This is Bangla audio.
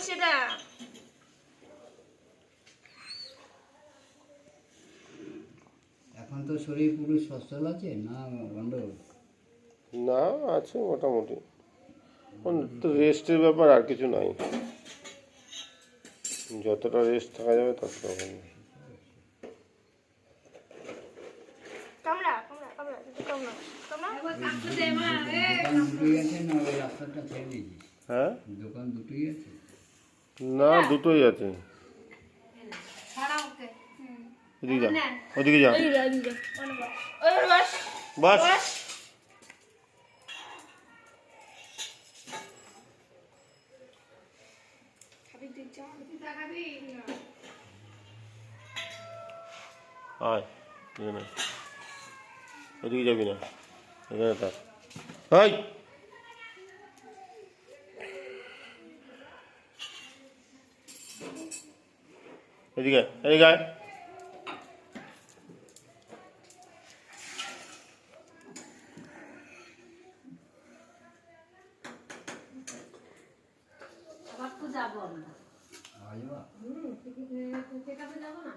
সেটা এখন তো শরীর পুরো সচল আছে না গন্ডগোল? না, আছে মোটামুটি। তো রেস্টের ব্যাপার, আর কিছু নাই। যতটা রেস্ট থাকা যাবে ততটা ভালো। কামড়া কামড়া কামড়া কামড়া কামড়া দোকান দুটোই আছে না ওই রাস্তাটা ছেড়ে দিয়েছিস? হ্যাঁ, দোকান দুটোই আছে? না, দুটোই আছে। ওদিকে যা, ওদিকে যা, বাস বাস। বাস খাবি তুই চা খাবি না আয়, এখানে। ওদিকে যাবি না, এখানে থাক। হাই, এদিকে এদিকে আয়। আজবা? যাবো না।